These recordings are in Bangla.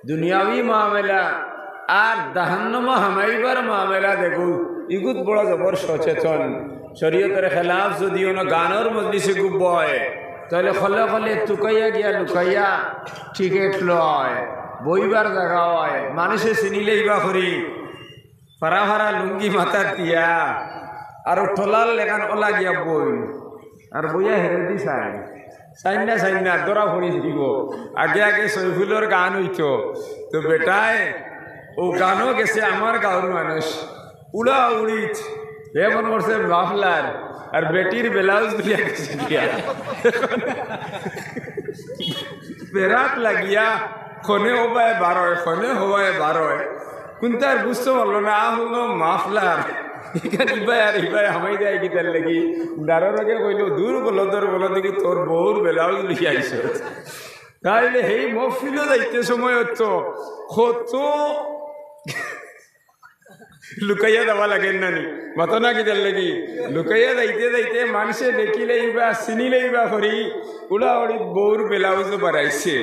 দুনিয়াবি মামলা আর জাহান্নামে হামাইবার মামলা দেখো ইগুত বড় জবর সচেতন শরীয়তের খেলাফ যদি কোনো গানের মজলিসে খুব বয় তাহলে খলে খলে তুকাইয়া গিয়া লুকাইয়া টিকেট লয় বইবার জায়গা হয় মানুষে চিনিলেই বা করি ফারা ফারা লুঙ্গি মাথার দিয়া আর ঠোলাল লেখান ওলা গিয়া বই আর বইয়া হেরে চাই চাইনা চাইনা দরা ভরি দিব আগে আগে সৈফুলের গান হইতো তো বেটায় ও গানও গেছে আমার গাঁর মানুষ উড়া উড়িত এমন করছে মাফলার আর বেটির ব্লাউজ দিয়া গেছে গিয়া বেরাত লাগিয়া খনে হবায় বারোয় খনে হবায় বারোয় কিন্তু আর বুঝতে পারলো না হলো মাফলার এখানে ইবাই আর ইবাই হামাই দেয় কি তার লাগি দাঁড়ার আগে কইল দূর বলো দেখি তোর বউর ব্লাউজ লিখে আইস তাইলে সেই মহফিলও যাইতে সময় হতো কত লুকাইয়া দেওয়া লাগেন নানি ঘটনা কি তার লাগি লুকাইয়া যাইতে যাইতে মানুষে দেখিলেই বা চিনিলেই বা করি উড়া উড়ি বউর ব্লাউজও বাড়াইছে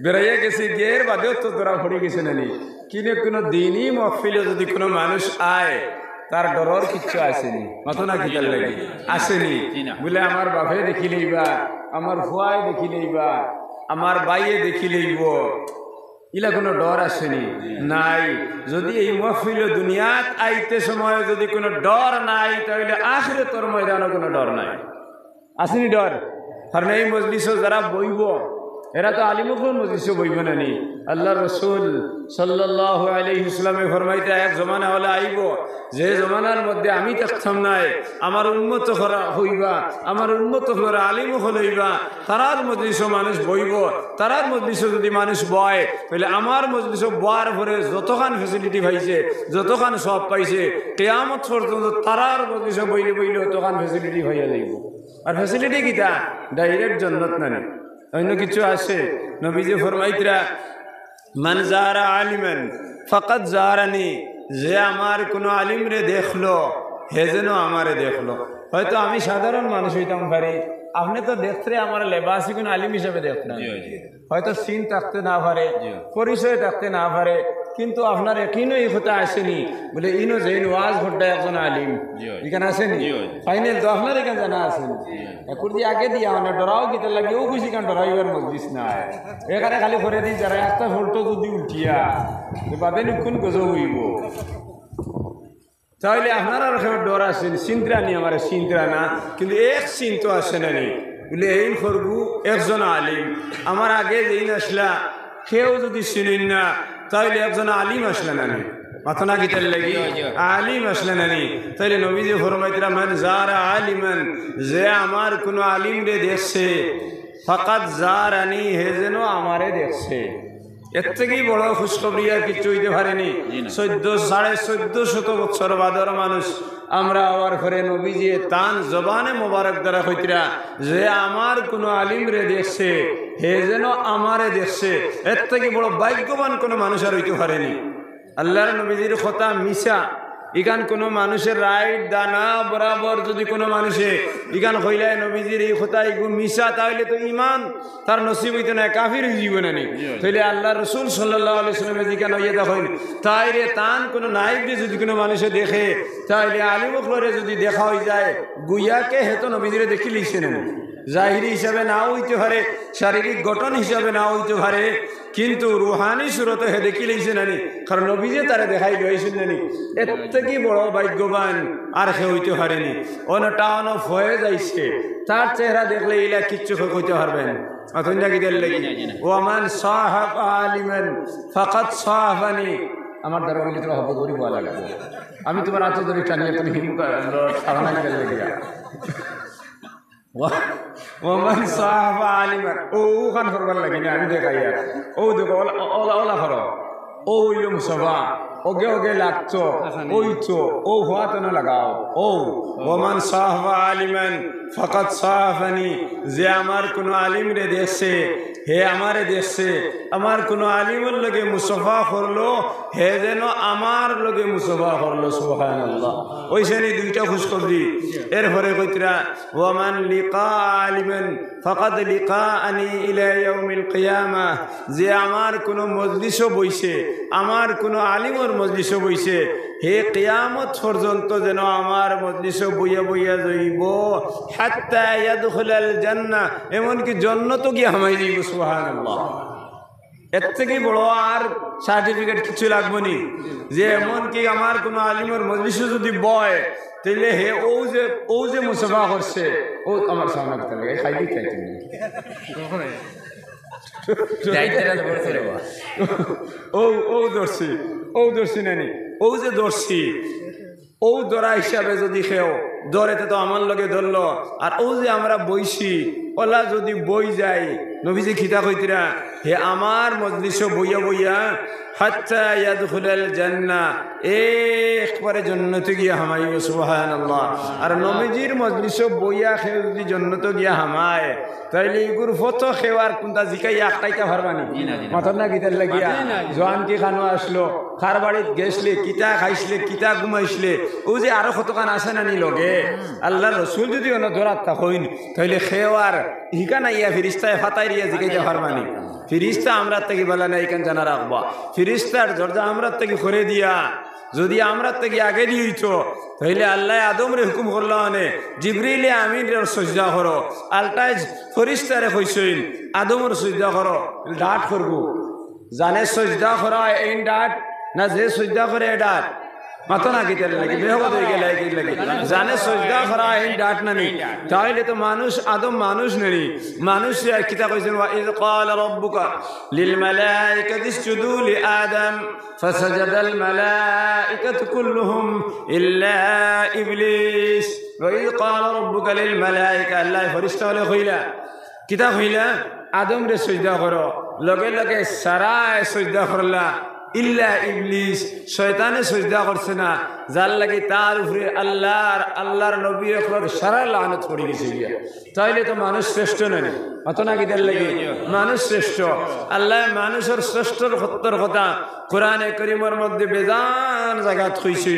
বেড়াইয়া গেছে গিয়ের বাদেও তো ধরা পড়ে গেছে নানি কিনে কোনো দিনই মহফিলে যদি কোনো মানুষ আয় তার ডরর কিচ্ছু আসেনি ঘটনা কি তার লাগি আসেনি বলে আমার বাপে দেখিলেই বা আমার ভুয়ায় দেখিলেই বা আমার বাইয়ে দেখিলেইব ইলা কোনো ডর আসেনি নাই যদি এই মহফিল দুনিয়াত আইতে সময় যদি কোনো ডর নাই তাহলে আখিরাতের ময়দানে কোনো ডর নাই আসেনি ডর কারণ এই মজলিসে যারা বইব এরা তো আলিমুখর মজলিসে বইব না নি আল্লাহ রসুল সাল্লাল্লাহু আলাইহি ওয়াসাল্লামে ফরমাইতে এক জমানা হলে আইব যে জমানার মধ্যে আমি থাকতাম নাই আমার উন্মত হইবা আমার উন্মত হইবা আলিমুখ হইবা তারার মজলিসে মানুষ বইব তারার মজলিসে যদি মানুষ বয় তাহলে আমার মজলিসে বয়ার পরে যতখান ফেসিলিটি পাইছে যতখান সব পাইছে কিয়ামত পর্যন্ত তারার মজলিসে বইলে ততখান ফেসিলিটি হইয়া যাইব আর ফেসিলিটি কিটা ডাইরেক্ট জান্নাত না অন্য কিছু আছে নবীজি ফরমাইতরা মান যারা আলিমান ফাকাত যারানি যে আমার কোনো আলিম রে দেখলো হে যেন আমারে দেখলো হয়তো আমি সাধারণ মানুষ হইতাম পারি আপনি তো দেখতে আমার লেবাসি কোন আলিম হিসেবে দেখতেন হয়তো সিন থাকতে না পারে পরিচয় থাকতে না পারে কিন্তু আপনার একিনও এই কথা আসেনি বলে ইনো যে ওয়াজ ঘটটা একজন আলিম এখানে আসেনি ফাইনাল তো আপনার এখানে জানা আসেনি এখন দিয়ে আগে দিয়া মানে ডরাও গীতে লাগে ও খুশি কারণ ডরাইবার মজলিস নাই এখানে খালি করে দিই যারা একটা ফোটো যদি উঠিয়া বাদে নিক্ষণ গজব হইব তাহলে আপনার আর ডর আসেন চিন্তা নি আমার চিন্তা না কিন্তু এক চিন্ত আসে না নি বলে এই করবো একজন আলিম আমার আগে যেই আসলা কেউ যদি চিনেন না তাহলে একজন আলিম আসলে না নি মাথনা গীতার লাগি আলিম আসলে না নি তাইলে নবীজি ফরমাইতরা মান যারা আলিমান যে আমার কোনো আলিম রে দেখছে ফাকাত যারানি হে যেন আমারে দেখছে এর থেকেই বড় খুশখবরি আর কিছু হইতে পারেনি 1450 বছর বাদর মানুষ আমরা আবার করে নবীজি তান জবানে মোবারক দ্বারা কইতরা যে আমার কোনো আলিম রে দেখছে হে যেন আমারে দেখছে এর থেকে বড় ভাগ্যবান কোনো মানুষ আর হইতে পারেনি আল্লাহর নবীজির কথা মিশা ইখান কোনো মানুষের রাইট দানা বরাবর যদি কোনো মানুষে ইখান কইলায় নবীজির এই কথা এগু মিশা তাহলে তো ইমান তার নসিব হইতে না কাফির হয়ে যাবে না নি তাহলে আল্লাহ রসুল সাল্লাল্লাহু আলাইহি ওয়াসাল্লাম যেখানে ইয়ে দেখেন তাইরে তান কোনো নাইবকে যদি কোনো মানুষে দেখে তাহলে আলিমুখরে যদি দেখা হয়ে যায় গুইয়াকে হেতো নবীজিরে দেখি লিখছে না জাহিরি হিসাবে নাও হইতে পারে শারীরিক গঠন হিসাবে নাও হইতে পারে কিন্তু রুহানি সুরতে হে দেখি লইছে নানি কারণ নবীজে তারা দেখাই লইছেন নানি এর থেকে বড় ভাগ্যবান আর সে হইতে পারেনি অনটান হয়ে যাইছে তার চেহারা দেখলে ইলা কিচ্ছু কইতে পারবেন অথন জাগি দেল লাগি ওমান সাহাব আলিমান ফাকাত সাহাবানি আমার দ্বারা বলি তোরা হব গরিব বলা লাগবে আমি তোমার আতো ধরে টানিয়ে তুমি হিম সাধনা করে লাগিয়া ওমান সাহাবা আলিমান ও খান করবার লাগে না আমি দেখাই আর ও দেখো ওলা ওলা করো ও হইল মুসাফা ওগে ওগে লাগছো ওইছো ও হাত না লাগাও ও ওমান সাহাবা আলিমান ফাকাত সাহাবানি যে আমার কোনো আলিম রে দেখছে হে আমারে দেখছে আমার কোনো আলিমের লগে মুসাফা করলো হে যেন আমার লগে মুসাফা করলো সুবহানাল্লাহ ওইখানে দুইটা খুশখবরি এরপরে কইতরা ওয়ামান লিকা আলিমান ফাকাদ লিকাআনি ইলা ইয়াউমিল কিয়ামাহ যে আমার কোনো মজলিসও বইছে আমার কোনো আলিমের মজলিসও বইছে হে কিয়ামত পর্যন্ত যেন আমার মজলিসে বইয়া বইয়া যাইব হাত্তা ইয়াদখুলাল জান্নাহ এমনকি জান্নাতও গিয়ে হামাই যাইব সুবহানাল্লাহ এর থেকে বড় আর সার্টিফিকেট কিছু লাগবে নি যে এমনকি আমার কোনো আলিমের মজলিসে যদি বয় তাহলে হে ও যে মুসাফা করছে ও আমার সামনে কথা লাগে খাইতে খাইতে দর্শি নানি ও যে দর্শি ও দরা হিসাবে যদি খেও দরেতে তো আমার লগে ধরলো আর ও যে আমরা বইছি ওলা যদি বই যাই নবীজি খিতা কইতরা হে আমার মজলিসে বইয়া বইয়া হাত্তা ইয়াদখুলাল জান্নাহ একবারে জান্নাতে গিয়া হামাইব সুবহানাল্লাহ আর নবীজির মজলিসে বইয়া খে যদি জান্নাতে গিয়া হামায় তাইলে এগুর ফটো খেওয়ার কোনটা জিকাই একটাইটা পারবানি মাথার না গিতার লাগিয়া জোয়ান কি খানো আসলো খার বাড়িত গেছলে কিতা খাইছলে কিতা ঘুমাইছলে ও যে আরো কতখান আছে না নি লগে আল্লাহ রসুল যদি অন্য ধরাত হইন তাইলে খেওয়ার হিকা নাইয়া ফিরিস্তায় ফাতাই রিয়া জিকাইতে পারবানি ফিরিস্তা আমরা থেকে বলা নাই কেন জানা রাখবা ফিরিস্তার দরজা আমরা থেকে করে দিয়া যদি আমরা থেকে আগে দিয়েছ তাইলে আল্লাহ আদমরে হুকুম করল মানে জিবরিলে আমিনের সজদা করো আলটাই ফরিস্তারে কইসইন আদমর সজদা করো ডাট করবো জানে সজদা করা এই ডাট না যে সজদা করে এ ডাট মাথা না গিতে লাগে বেহদ হয়ে গেলে লাগে জানে সজদা করা এই ডাট নানি তাইলে তো মানুষ আদম মানুষ নেই মানুষ কিতা কইছেন ওয়া ইয ক্বালা রাব্বুকা লিল মালাইকাতি ইসজুদু লি আদম ফাসাজাদাল মালাইকাতু কুল্লুহুম ইল্লা ইবলিস ওয়া ইয ক্বালা রাব্বুকা লিল মালাইকা আল্লাহ ফেরেশতা হলে কইলা কিতা কইলা আদম রে সজদা করো লগে লগে সারা সজদা করলা ইল্লা ইবলিস শয়তানে সজদা করছে না যার লাগে তার উপরে আল্লাহর নবী আকরাম সারা লানত পড়ে গেছে গিয়া তাইলে তো মানুষ শ্রেষ্ঠ নয় অত না কিদের লাগে মানুষ শ্রেষ্ঠ আল্লাহ মানুষের শ্রেষ্ঠর সত্যর কথা কোরআনে কারীমের মধ্যে বেজান জায়গাত কইছে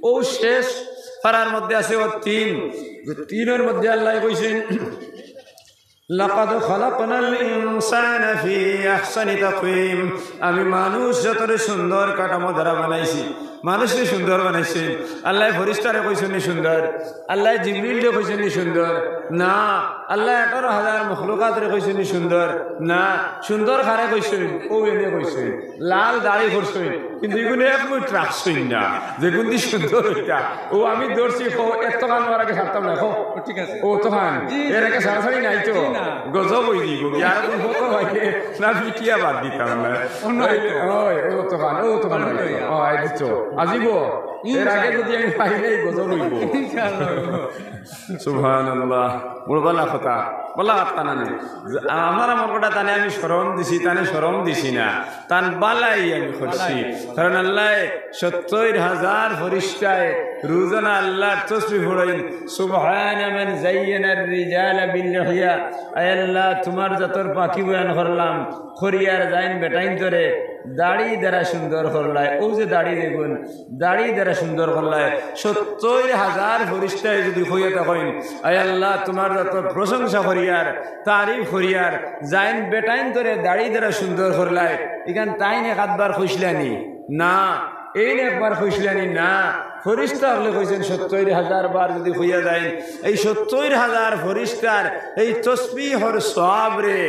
ও শেষ পারার মধ্যে আছে ও তিনের মধ্যে আল্লাহ কইছেন লাকাদ খালাকনাল ইনসানা ফি আহসানি তাকওয়িম আমি মানুষ যতরে সুন্দর কাঠামো দ্বারা বানাইছি মানুষকে সুন্দর বানাইছেন আল্লাহ ফেরেশতারে কইছেন সুন্দর আল্লাহ জিবরিলকে কইছেন সুন্দর না আল্লাহ 18,000 মখলুকাতরে কইছেন সুন্দর না সুন্দর খারে কইছেন ও এনে কইছেন লাল দাড়ি করছেন কিন্তু এগুলো এক মুঠ রাখছেন না যেগুন দি সুন্দর হইতা ও আমি দর্শি এত কান মারাকে ছাড়তাম না ঠিক আছে ও তো খান এর আগে সারাসারি নাই তো গজব হই দিব আর কোন ফটো হইলে না পিটিয়া বাদ দিতাম না ওই ও তো খান ও আই দিছো আজিব এর আগে যদি আমি পাইলেই গজব হইব ইনশাআল্লাহ সুবহানাল্লাহ বলবালা কথা বলা কথা না আমার কথা তানে আমি শরম দিছি তানে শরম দিছি না তান বালাই আমি করছি কারণ আল্লাহ 70,000 ফেরেশতায় রোজানা আল্লাহর তাসবিহ পড়েন সুবহানা মান যায়্যানার রিজালা বিল লিহিয়া আয় আল্লাহ তোমার যতর পাখি বয়ান করলাম খরিয়ার যাইন বেটাইন ধরে দাড়ি দ্বারা সুন্দর করলায় ও যে দাড়ি দেখুন দাড়ি দ্বারা সুন্দর করলায় 70,000 ফেরেশতায় যদি হইয়া থাকেন আয় আল্লাহ তোমার যত প্রশংসা করিয়ার তারিফ করিয়ার যাইন বেটাইন ধরে দাড়ি দ্বারা সুন্দর করলায় এখান তাইন একবার খুশলানি না এই একবার খুশলানি না ফেরেশতা হলে কইছেন 70,000 বার যদি হইয়া যায় এই 70,000 ফেরেশতার এই তাসবিহর সওয়াব রে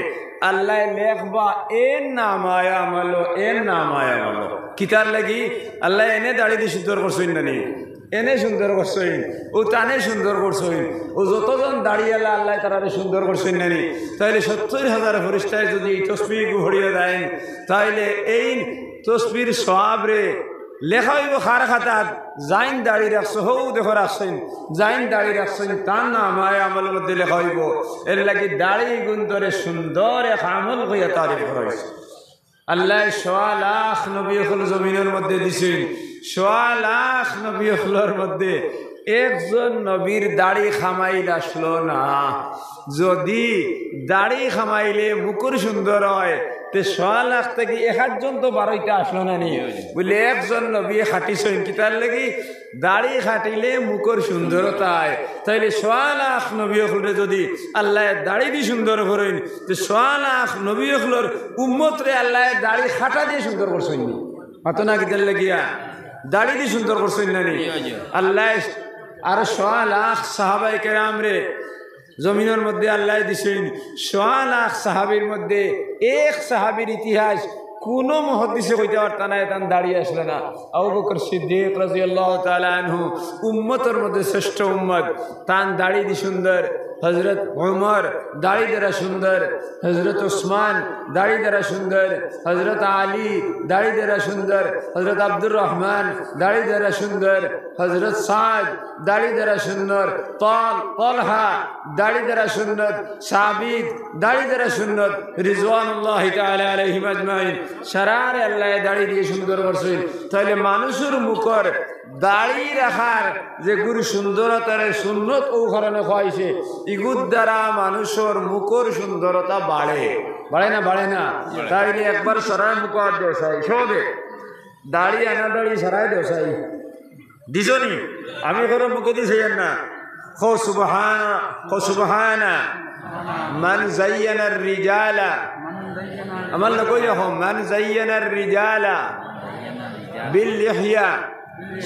আল্লাহ লেখবা এর নামায় আমলো কিতার লাগি আল্লাহ এনে দাড়ি দিয়ে সুন্দর করছেন না নি এনে সুন্দর করছেন ও তানে সুন্দর করছেন ও যতজন দাঁড়িয়ে আল্লাহ তারা সুন্দর করছেন না নি তাইলে 70,000 ফেরেশতায় যদি এই তাসবিহ হরিয়া দেন তাইলে এই তাসবির সওয়াব রে লেখা হইব খার খাতাত যাইন দাড়ি রাখছো হৌ দেখো রাখছেন যাইন দাড়ি রাখছেন তার নামায় আমলের মধ্যে লেখা হইব এর লাগি দাড়ি গুন্তরে সুন্দর এক আমল হইয়া তারিফ করেছে আল্লাহ 1,000,000 নবী হল জমিনের মধ্যে দিছেন 1,000,000 নবী হলের মধ্যে একজন নবীর দাড়ি খামাইল আসলো না। যদি দাড়ি খামাইলে মুকুর সুন্দর হয় তে 100 লাখ থেকে 1 তো 12টা আসলো না নি বলে একজন নবী খাটিছেন কি তার লাগি দাড়ি খাটিলে মুকুর সুন্দরতায় তাইলে 100 লাখ নবী হলে যদি আল্লাহ দাড়ি দিয়ে সুন্দর করেন তো 100 লাখ নবী হলোর উম্মত রে আল্লাহ দাড়ি খাটা দিয়ে সুন্দর করছেন নি মাতো না কি তার লাগিয়া দাড়ি দিয়ে সুন্দর করছেন না নি আল্লাহ আর 100 লাখ সাহাবায়ে কেরাম রে জমিনের মধ্যে আল্লাহ দিছেন 100 লাখ সাহাবীর মধ্যে এক সাহাবীর ইতিহাস কোন মুহাদ্দিসে কইতে পারতা না এখান দাঁড়িয়ে আসলে না। আবু বকর সিদ্দিক রাদিয়াল্লাহু তাআলা আনহু উম্মতের মধ্যে শ্রেষ্ঠ উম্মত তান দাড়ি দি সুন্দর। হযরত ওমর দাড়ি দ্বারা সুন্দর, হযরত ওসমান দাড়ি দ্বারা সুন্দর, হযরত আলী দাড়ি দ্বারা সুন্দর, হযরত আব্দুর রহমান দাড়ি দ্বারা সুন্দর, হযরত সাদ দাড়ি দ্বারা সুন্দর, তলহা দাড়ি দ্বারা সুন্দর, সাবিত দাড়ি দ্বারা সুন্দর, রিজওয়ানুল্লাহি তাআলা আলাইহিম আজমাইন সারারে আল্লাহ দাড়ি দিয়ে সুন্দর করছেন। তাহলে মানুষের মুখর দাড়ি রাখার যে গুরু সুন্দরতার সুন্নত ও কারণে খাইছে ইগুর দ্বারা মানুষের মুখর সুন্দরতা বাড়ে বাড়ে না বাড়ে না। তাইলে একবার সরাই মুখর দেশাই সবে দাড়ি আনা দাড়ি সরাই দেশাই দিছনি আমি করে মুখে দিছি না খো সুবহানা মান যায়্যানার রিজালা আমার কই দেখো মান যায়্যানার রিজালা বিল লিহয়া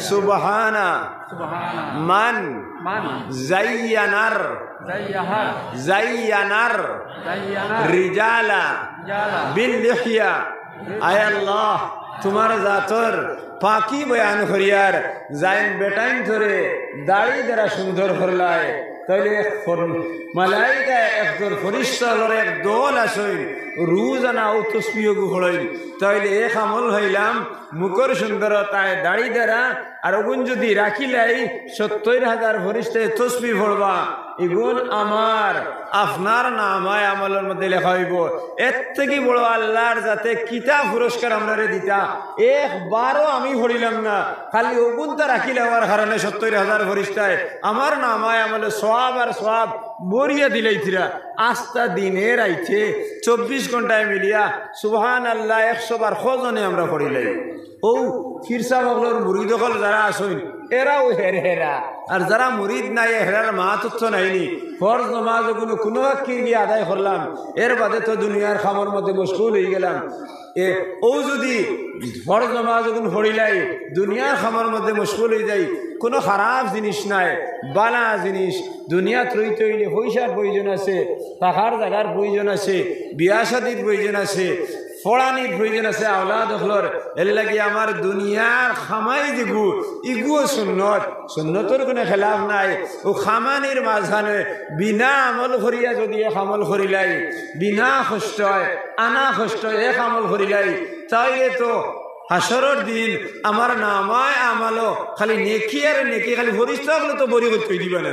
সুবহানা মান যায়্যানার রিজালা বিল লিহয়া। আয় আল্লাহ তোমার জাতর পাকি বয়ান করিয়ার যাইন বেটাইন ধরে দাড়ি দ্বারা সুন্দর করলায় তাইলে মালাইকা একজন ফরিস্তার এক দল আসইন রোজানা ও তসবিহ ঘোড়াইন তাইলে এক আমল হইলাম মুখর সুন্দরতায় দাড়ি দ্বারা আর ওগুন যদি রাখিলাই 70,000 ফরিস্তায় তসবিহ পড়বা এগুন আমার আপনার নামায় আমলের মধ্যে লেখা হইব। এর থেকে বড় আল্লাহর যাতে কিতাব পুরস্কার আপনারে দিতা একবারও আমি পড়িলাম না খালি ওগুনটা রাখিলে হওয়ার কারণে 70,000 ফরিস্তায় আমার নামায় আমলে সওয়াব আর সওয়াব বরিয়া দিলাইছিরা আস্তা দিনের আইছে 24 ঘন্টায় মিলিয়া সুবহানাল্লাহ 100 বার খোঁজনে আমরা পড়িলাই। ও ফিরসা বগলর মুরিদ হল যারা আসইন এরাও হেরা আর যারা মুরিদ নাই হেরার মাহাত্ম্য নাইনি ফরজ নামাজ কোনো গিয়ে আদায় করলাম এর বাদে তো দুনিয়ার খামর মধ্যে মশগুল হয়ে গেলাম। ও যদি ফরজ নামাজ পড়িলাই দুনিয়ার খামর মধ্যে মশগুল হয়ে যাই কোনো খারাপ জিনিস নাই বালা জিনিস দুনিয়া রইতে হইলে পয়সার প্রয়োজন আছে, টাকার জায়গার প্রয়োজন আছে, বিয়া শাদির প্রয়োজন আছে, ফড়ানির প্রয়োজন আছে আওলাদ হলর এর লাগি আমার দুনিয়ার খামাই দিগু ইগুও সুন্নতর কোনো খেলাফ নাই। ও খামানির মাঝখানে বিনা আমল করিয়া যদি এক আমল করিলাই বিনা কষ্ট হয় আনা কষ্ট এক আমল করিলাই তাইলে তো হাসরের দিন আমার নামায় আমালো খালি নেকি আর নেকি খালি ফরিস্তা হলে তো বরি করতে দিবা না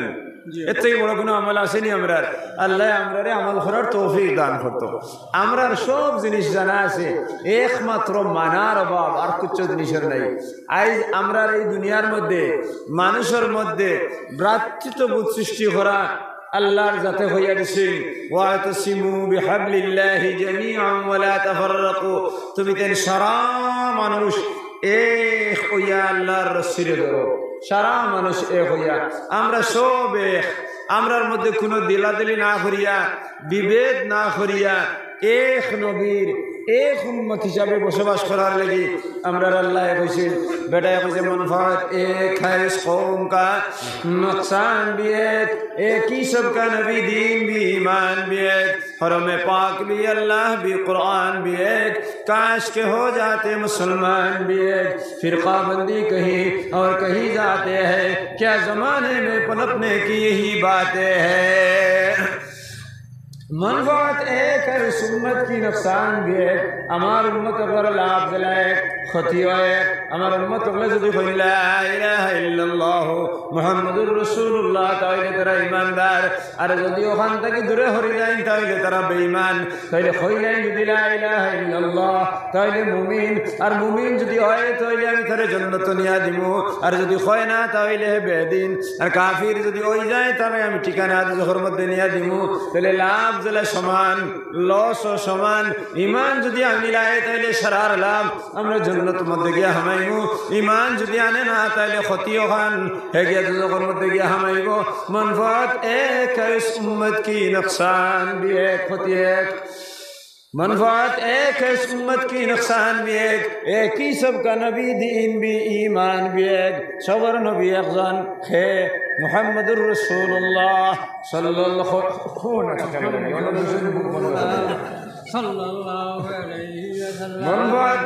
এর থেকে বড় কোনো আমল আসেনি। আমরা আল্লাহ আমরারে আমল করার তৌফিক দান করতো। আমরার সব জিনিস জানা আছে একমাত্র মানার অভাব আর কিছু জিনিসের নাই। আজ আমরার এই দুনিয়ার মধ্যে মানুষের মধ্যে ভ্রাতৃত্ববোধ সৃষ্টি করা আল্লাহর যাতে হইয়া দিছেন ওয়াতাসিমু বিহাবলিল্লাহি জামিআন ওয়া লা তাফাররাকু তুমি তেন সারা মানুষ এক হইয়া আল্লাহর রশিরে ধরো সারা মানুষ এক হইয়া আমরা সব এক আমরার মধ্যে কোনো দিলাদিলি না করিয়া বিভেদ না করিয়া এক নবীর এক উম্মত হিসাবে বসবাস করার লাগি আমরা আল্লাহ কইছেন বেটায় কইছে মনফাত এক है इस कौम का नुकसान भी एक ही सबका नबी दीन भी ईमान भी एक हरम पाक भी अल्लाह भी कुरान भी एक काश के हो जाते मुसलमान भी एक फिरका बंदी कहीं और कहीं जाते हैं क्या ज़माने में पनपने की यही बातें हैं। मनफात एक है इस उम्मत की नुकसान भी एक हमार उम्मत पर लाभ दिलाए खती एक हमार उम्मत पर जो कोई ला इलाहा इल्लल्लाह मुहम्मदुर रसूलुल्लाह ताइले तेरा ईमानदार और यदि ওখান থেকে দূরে হরি যায় তাইলে তারা বেঈমান তাইলে কইলেন যদি লা ইলাহা ইল্লাল্লাহ তাইলে মুমিন আর মুমিন যদি হয় তাইলে আমি তারে জান্নাত নিয়া দিমু আর যদি হয় না তাইলে বেদিন আর কাফির যদি হই যায় তারে আমি ঠিকানা জহর মধ্যে নিয়া দিমু তাইলে লাভ জেলা সমান লস ও সমান ঈমান যদি আমি লাই তাইলে সারার লাভ আমরা জান্নাত মধ্যে গিয়া হামাইমু ঈমান যদি আনে না তাইলে ক্ষতিও খান হে গিয়া জহর মধ্যে গিয়া হামাইবো मनफात एक है इस उम्मत की नुकसान भी एक होती है मनफात एक है इस उम्मत की नुकसान भी एक ही सबका नबी दीन भी ईमान भी एक सबर नबी अफजान है मुहम्मदुर रसूलुल्लाह सल्लल्लाहु अलैहि वसल्लम मनफात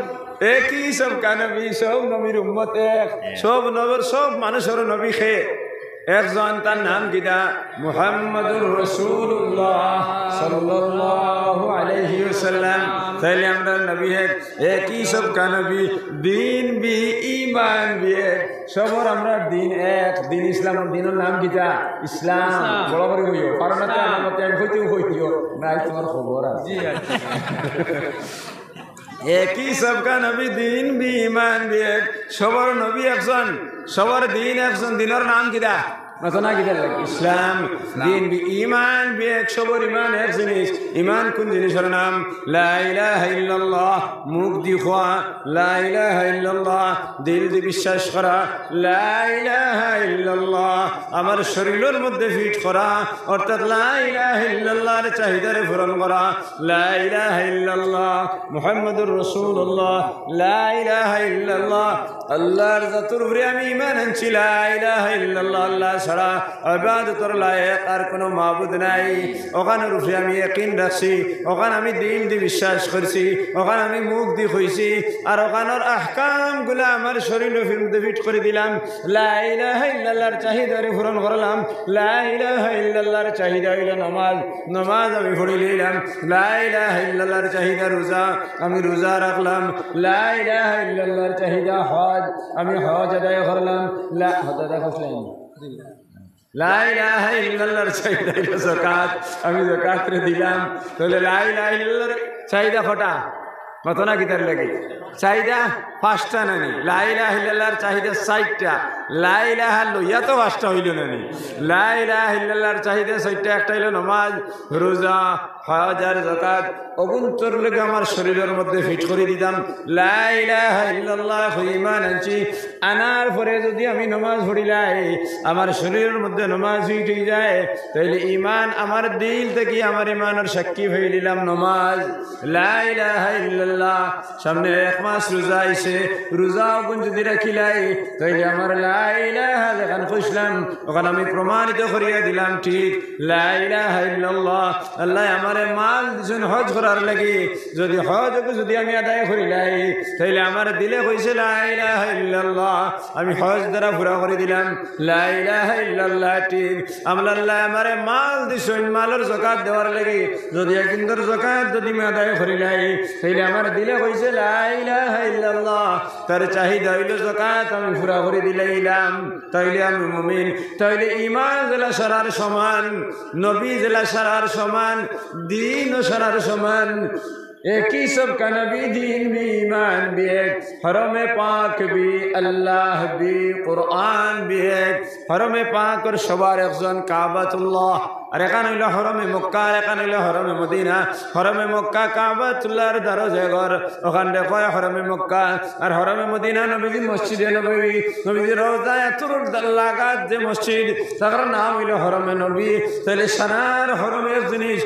एक ही सबका नबी सब नबीर उम्मत एक सब नबर सब मानुषर नबी है একজন তার নাম কিনা মুহাম্মাদুর রাসূলুল্লাহ সাল্লাল্লাহু আলাইহি ওয়াসাল্লাম তাইলে আমরা নবী একই সব কা নবী দিন বি ঈমান বি সবর আমরা দিন এক দিন ইসলামের দিনের নাম কিটা ইসলাম বড় করে কইও কারণ না আমাকে আমি কইতেও নাই তোমার খবর আছে জি एक ही सबका नबी दीन भी ईमान भी एक सबर नबी একজন सबर दीन একজন দিনের নাম কিটা মাতনা কিটা ইসলাম দীন भी ईमान भी एक সबर ঈমান এক জিনিস ঈমান কোন জিনিসের নাম লা ইলাহা ইল্লাল্লাহ মুখ দি খোয়া লা ইলাহা ইল্লাল্লাহ দিল দি বিশ্বাস করা লা ইলাহা ইল্লাল্লাহ আমার শরীরের মধ্যে ফিট করা অর্থাৎ লা ইলাহা ইল্লাল্লাহর চাহিদারে পূরণ করা লা ইলাহা ইল্লাল্লাহ মুহাম্মাদুর রাসূলুল্লাহ লা ইলাহা ইল্লাল্লাহ আল্লাহর জাতুর উপরে আমি ঈমান আনছি লা ইলাহা ইল্লাল্লাহ আল্লাহ ছাড়া ইবাদতের লায়েক আর কোনো মাবুদ নাই ওখানের উপরে আমি ইয়াকিন রাখছি ওখানে আমি দিল দি বিশ্বাস করছি ওখানে আমি মুখ দি কইছি আর ওখানের আহকামগুলো আমার শরীরে ফিট করে দিলাম লা ইলাহা ইল্লাল্লাহর চাহিদারে পূরণ করলাম লা ইলাহা ইল্লাল্লাহর চাহিদা হইল নামাজ নামাজ আমি পড়ে নিলাম লা ইলাহা ইল্লাল্লাহর চাহিদা রোজা আমি রোজা রাখলাম লা ইলাহা ইল্লাল্লাহর চাহিদা হজ আমি হজ আদায় করলাম লা হজ আদায় করলাম লা ইলাহা ইল্লাল্লাহর চাহিদা হইল যাকাত আমি যাকাত রে দিলাম তাহলে লা ইলাহা ইল্লাল্লাহর চাহিদা কটা কতনা কিতার লাগে চাহিদা পাঁচটা নানি লা ইলাহা ইল্লাল্লাহর চাহিদা 60টা লা ইলাহা লইয়া তো পাঁচটা হইল নানি লা ইলাহা ইল্লাল্লাহর চাহিদা 60টা একটা হইল নামাজ রোজা হজ আর যাকাত অগুন্তর লাগে আমার শরীরের মধ্যে ফিট করে দিতাম লা ইলাহা ইল্লাল্লাহ ঈমান আনছি আনার পরে যদি আমি নামাজ পড়িলাই আমার শরীরের মধ্যে নামাজ ফিট হয়ে যায় তাহলে ঈমান আমার দিল থেকে আমার ঈমানের সাক্ষী হয়ে দিলাম নামাজ লা ইলাহা ইল্লাল্লাহ সামনে এক মাস রোজা আইছে রোজা ওগুন যদি রাখিলাই তাহলে আমার লা ইলাহা যেখান কইলাম ওখানে আমি প্রমাণিত করিয়া দিলাম ঠিক লা ইলাহা ইল্লাল্লাহ আল্লাহ আমারে মাল দিছেন হজ করার লাগি যদি হজ যদি আমি আদায় করিলাই তাহলে আমার দিলে কইছে লা ইলাহা ইল্লাল্লাহ আমি হজ দ্বারা পুরা করে দিলাম লা ইলাহা ইল্লাল্লাহ ঠিক আল্লাহ আমারে মাল দিছেন মালের যাকাত দেওয়ার লাগি যদি একদিন যাকাত যদি আমি আদায় করিলাই তাহলে আমার দিলে কইছে লা ইলাহা ইল্লাল্লাহ তার চাহিদা হইল যাকাত আমি পুরা করে দিলাম তাইলে আমি মুমিন তাইলে ঈমান জেলা সারার সমান নবী জেলা সারার সমান दीन और शरार समान एक ही सब का नबी दीन भी ईमान भी एक हरम पाक भी अल्लाह भी कुरान भी एक हरम पाक और शबार अफजन काबतुल्लाह और एखान हইল হরমে মক্কা আর এখান হইল হরমে মদিনা হরমে মক্কা কাবাতুল্লাহর দরজা ঘর ওখানে কয় হরমে মক্কা আর হরমে মদিনা নবীজি মসজিদে নববী নবীজি রওজা এতর লাগাত যে মসজিদ তার নাম হইল হরমে নবী তাহলে সানার হরমের জিনিস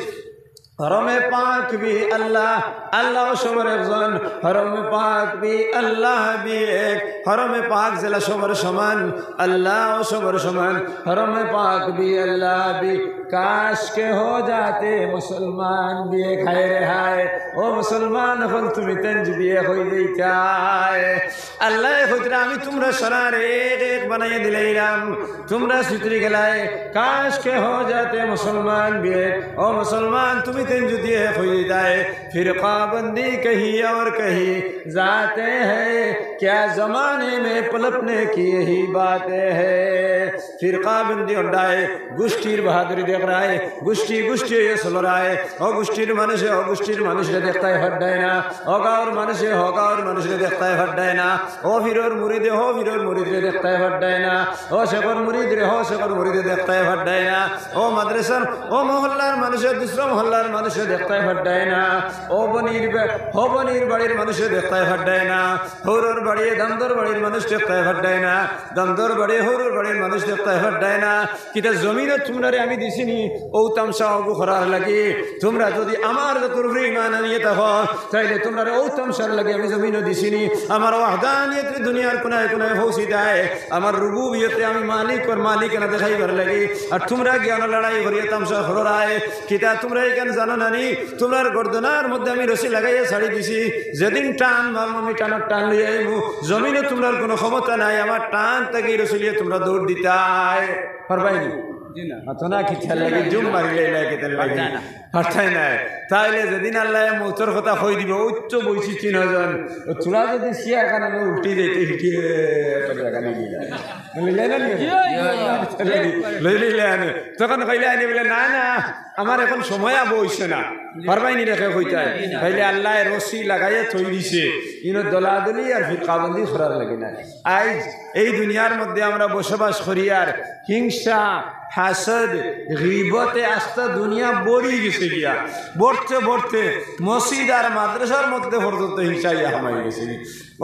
হরমে পাক বি আল্লাহ, আল্লাহ সবার একজন, হরমে পাক বি আল্লাহ বি এক, হরমে পাক জেলা সবার সমান, আল্লাহ সবার সমান, হরমে পাক বি আল্লাহ বি, কাশ কে হো যাতে মুসলমান বিয়ে খায় রে হায়, ও মুসলমান এখন তুমি তেঞ্জ বিয়ে হয়ে যাইতায়। আল্লাহ হইতরা আমি তোমরা সরার এক এক বানাইয়ে দিলাম, তোমরা সুতরি গেলায়, কাশ কে হো যাতে মুসলমান বিয়ে, ও মুসলমান তুমি तेंज दिए हुई जाए, फिरका बंदी कही और कही जाते हैं, क्या जमाने में पलटने की यही बातें हैं। फिरका बंदी उड़ाए गोष्ठीर बहादुरी देख रहा है, गोष्ठी गोष्ठी ये सुन रहा है, और गोष्ठीर मनुष्य देखता है हट ना, होगा और मनुष्य देखता है हट ना, ओ फिर और मुरीद हो फिर और मुरीद देखता है हट ना, ओ शेखर मुरीद रे हो शेखर मुरीद देखता है हट ना, ओ मदरसा ओ मोहल्लार मनुष्य दूसरा मोहल्लार मनुष्य देखता है हड्डाय ना, ओ बनीर बाड़ीर मनुष्य देखता है हड्डाय ना, होर बाड़ी दमदर बाड़ीर मनुष्य देखता है हड्डाय ना, दमदर बाड़ी होर बाड़ीर मनुष्य देखता है हड्डाय ना। किता जमीन तुमरा আমি দিছিনি ও তামসা ওগু খরার লাগি, তোমরা যদি আমার যতর ঈমান নিয়ে থাকো তাইলে তোমরা ও তামসার লাগি আমি জমিনও দিছিনি। আমার ওয়াহদানিয়ত দুনিয়ার কোনায় কোনায় পৌঁছে দেয়, আমার রুবুবিয়তে আমি মালিক আর মালিকানা দেখাইবার লাগি, আর তোমরা জ্ঞান লড়াই করিয়া তামসা খরায়। কিতা তোমরা এখানে জানো নানি তোমার গর্দনার মধ্যে আমি রশি লাগাইয়া ছাড়ি দিছি, যেদিন টান মারম আমি টান লইয়া আইমু, জমিনে তোমরার কোনো ক্ষমতা নাই আমার টান থেকে রশি লিয়ে তোমরা দৌড় দিতাই পারবাইনি। না কি লাগে জুম মারিলে লাগে পারতাই নাই, তাইলে যেদিন আল্লাহ মৌতর কথা কই দিব উচ্চ বইছি ৩০০০, তোরা যদি সিয়ার কারণে উল্টি যাইতে হিটিয়ে তখন কইলে আনি বলে না না আমার এখন সময় বইছে না পারবাইনি রেখে কইতাই, তাইলে আল্লাহ রশি লাগাইয়া থই দিছে, ইনো দলাদলি আর ফিরকাবন্দি করার লাগে না। আজ এই দুনিয়ার মধ্যে আমরা বসবাস করি আর হিংসা হাসদ গীবতে আস্তা দুনিয়া বড়ি গেছে গিয়া, বড়তে মসজিদ আর মাদ্রাসার মধ্যে পর্যন্ত হিংসা ইয়া হামাই গেছে।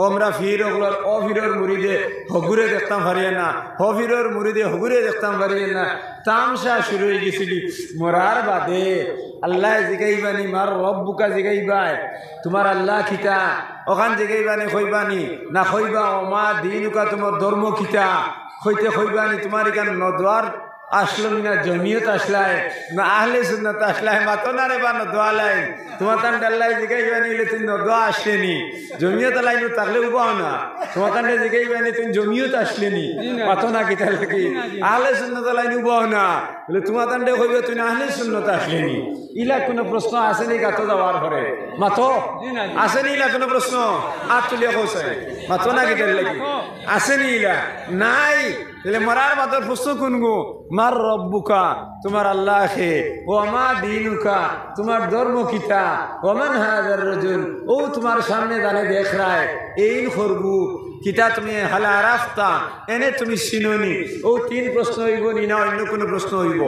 আমরা ফিরগুলোর অফিরর মুরিদে হগুরে দেখতাম পারিয়ে না, হফিরর মুরিদে হগুরে দেখতাম পারিয়ে না, তামসা শুরু হয়ে গেছিলি। মরার বাদে আল্লাহ জিগাইবানি মার রব্বুকা জিগাইবাই তোমার আল্লাহ খিতা, ওখান জিগাইবানি কইবানি না কইবা ওমা দিনুকা তোমার ধর্ম খিতা, কইতে কইবানি তোমার এখান নদওয়ার আসলো না জমিয়ত আসলায় না আহলে সুন্নাত আসলায় মাতনারে বা নদওয়ালাই, তোমার তান ডাল্লাই জিগাইবানি হলে তুমি নদওয়া আসলেনি, জমিয়ত লাইন থাকলে উবাও না, তোমার তান্ডে জিগাইবানি তুমি জমিয়ত আসলেনি মাতনা কিতা লাগি, আহলে সুন্নাত লাইন উবাও না বলে তোমার তান্ডে কইবে তুমি আহলে সুন্নাত আসলেনি। ইলা কোনো প্রশ্ন আসেনি গাতো যাওয়ার পরে মাতো আসেনি, ইলা কোনো প্রশ্ন হাত তুলিয়া কইছে মাতনা কিতা লাগি আসেনি, ইলা নাই। তাহলে মরার বাদর প্রশ্ন কোনগো মার রব্বুকা তোমার আল্লাহ খে, ও আমা দিনুকা তোমার ধর্ম কিতা, ওমান হাজার রাজুল ও তোমার সামনে দাঁড়িয়ে দেখ রায় এই খরগু কিতা তুমি হালা রাফতা এনে তুমি চিননি। ও ৩ প্রশ্ন হইব নি না অন্য কোনো প্রশ্ন হইব?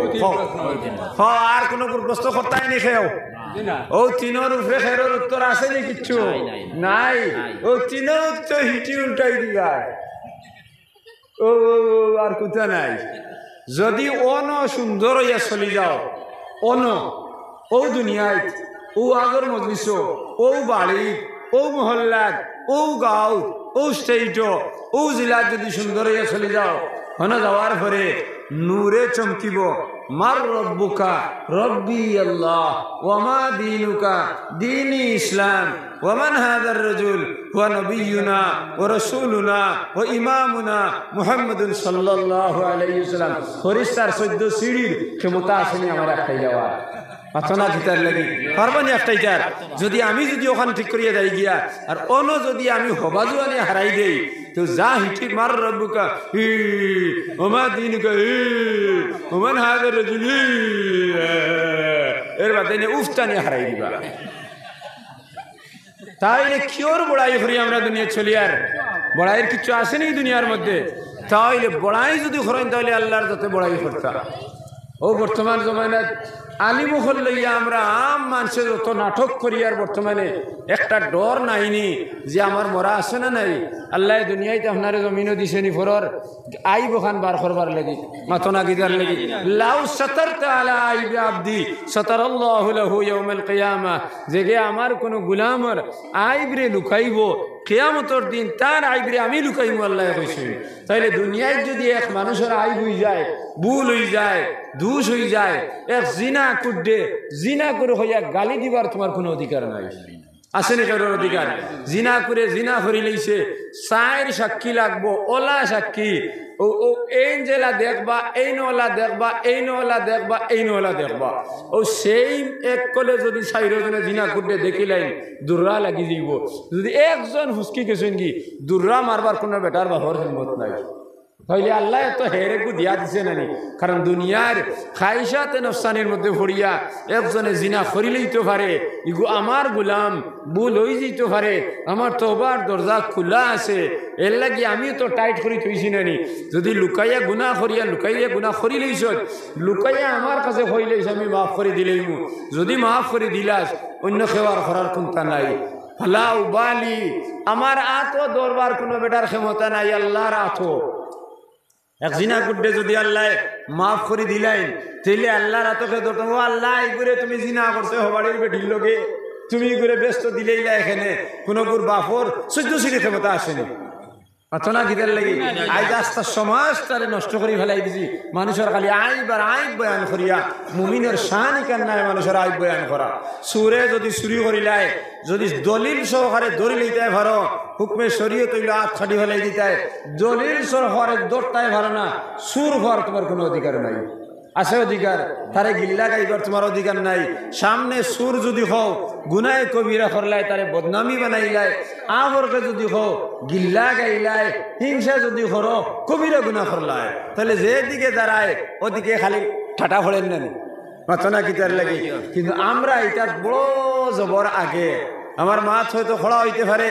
আর কোনো প্রশ্ন করতাই নি খেও? ও ৩-এর উপরে খেরোর উত্তর আছে নি? কিচ্ছু নাই। ও ৩-এর উত্তর হিটি উল্টাই দিবায়, ও আর কোথা নাই। যদি অন সুন্দর হইয়া চলি যাও অন ও দুনিয়ায় ও আগর মজলিস ও বাড়ি ও মহল্লাত ও গাঁও ও স্টেট ও জেলাত যদি সুন্দর হইয়া চলি যাও, হন যাওয়ার পরে নূরে চমকিব মার রব্বুকা রব্বি আল্লাহ ওয়ামা দিনুকা দীনি ইসলাম ওয়ামান হাদার রাজুল ওয়া নবিয়ুনা ওয়া রাসূলুনা ওয়া ইমামুনা মুহাম্মাদুন সাল্লাল্লাহু আলাইহি ওয়াসাল্লাম। ফেরেশতার 14 সিঁড়ির ক্ষমতা আসেনি আমার একটাই যাওয়া মাথনা ভিতর লাগি পারবানি একটাই যার। যদি আমি যদি ওখানে ঠিক করিয়া যাই গিয়া আর অন্য যদি আমি হবাজু আনি হারাই দেই তো যা হিটি মার রব্বুকা হি ওমা দিনুকা হি ওমান হাদার রাজুল এর বাদে উফতানি হারাই দিবা। তাইলে কিওর বড়াই করি আমরা দুনিয়া চলি, আর বড়াইয়ের কিছু আসেনি দুনিয়ার মধ্যে। তাইলে বড়াই যদি করেন তাহলে আল্লাহর যত বড়াই করতা ও বর্তমান জমানাত আলিমুখল লইয়া আমরা আম মানুষের যত নাটক করি আর বর্তমানে একটা ডর নাইনি যে আমার মরা আছে না নাই আল্লাহ দুনিয়াতে আপনার জমিনও দিছে নি ফরর আই বখান বার করবার লাগি মাতনা গিদার লাগি লাউ সাতারতা আলা আইবি আবদি সাতারাল্লাহু লাহু ইয়াউমাল কিয়ামা যে আমার কোন গোলামর আইবরে লুকাইব কিয়ামতের দিন তার আইবরে আমি লুকাইব আল্লাহ কইছে তাইলে দুনিয়ায় যদি এক মানুষের আইব হই যায় ভুল হই যায় দোষ হই যায় এক জিনা কুড্ডে জিনা করে হইয়া গালি দিবার তোমার কোনো অধিকার নাই আছে নি কারোর অধিকার জিনা করে জিনা করি লইছে চার সাক্ষী লাগবো ওলা সাক্ষী ও এই জেলা দেখবা এই নলা দেখবা এই নলা দেখবা এই নলা দেখবা ও সেই এক কলে যদি চাইরজনে জিনা কুড্ডে দেখিলেন দুর্রা লাগি যাইব যদি একজন হুসকি গেছেন কি দুর্রা মারবার কোনো বেটার বাহর হিম্মত নাই তাইলে আল্লাহ তো হেরেকু দিয়া দিছে নানি কারণ দুনিয়ার খাইশাতে নফসানের মধ্যে ভরিয়া একজনে জিনা করিলেইতে পারে ইগো আমার গোলাম ভুল হয়ে যেতে পারে আমার তওবার দরজা খোলা আছে এর লাগি আমি তো টাইট করি থইছি নানি যদি লুকাইয়া গুনাহ করিলেইছ লুকাইয়া আমার কাছে হইলেইছ আমি মাফ করে দিলেইমু যদি মাফ করে দিলাস অন্য খেওয়ার করার কোনটা নাই ফালা উবালি আমার আতো দরবার কোনো বেটার ক্ষমতা নাই আল্লাহর আতো এক জিনা গুড্ডে যদি আল্লাহ মাফ করে দিলেন তাইলে আল্লাহর আতকে ধরতাম ও আল্লাহ এই করে তুমি জিনা করছো হবাড়ির বেটির লোকে তুমি করে ব্যস্ত দিলেইলা এখানে কোনো গুর বাফর সহ্য সিঁড়ি ক্ষমতা আসেনি আতনা গিদার লাগি আজ আস্তা সমাজ তারে নষ্ট করে ফেলাই দিছি মানুষের খালি আইবার আইব বয়ান করিয়া মুমিনের শান কেন নাই মানুষের আইব বয়ান করা সুরে যদি চুরি করিলাই যদি দলিল সহকারে ধরি লইতে পারো হুকমে শরীয়ত হইলে হাত খাটি ফেলাই দিতাই দলিল সহকারে দৌড়তাই পারো না সুর হওয়ার তোমার কোনো অধিকার নাই আছে অধিকার তারে গিল্লা গাইবার তোমার অধিকার নাই সামনে সুর যদি হও গুনায় কবিরা করলাই তারে বদনামি বানাইলাই আবরকে যদি হও গিল্লা গাইলাই হিংসা যদি করো কবিরা গুনাহ করলাই তাহলে যেদিকে দাঁড়ায় ওদিকে খালি ঠাটা ফলেন না মাথনা কিতার লাগে কিন্তু আমরা এটা বড় জবর আগে আমার মাছ হয়তো খোলা হইতে পারে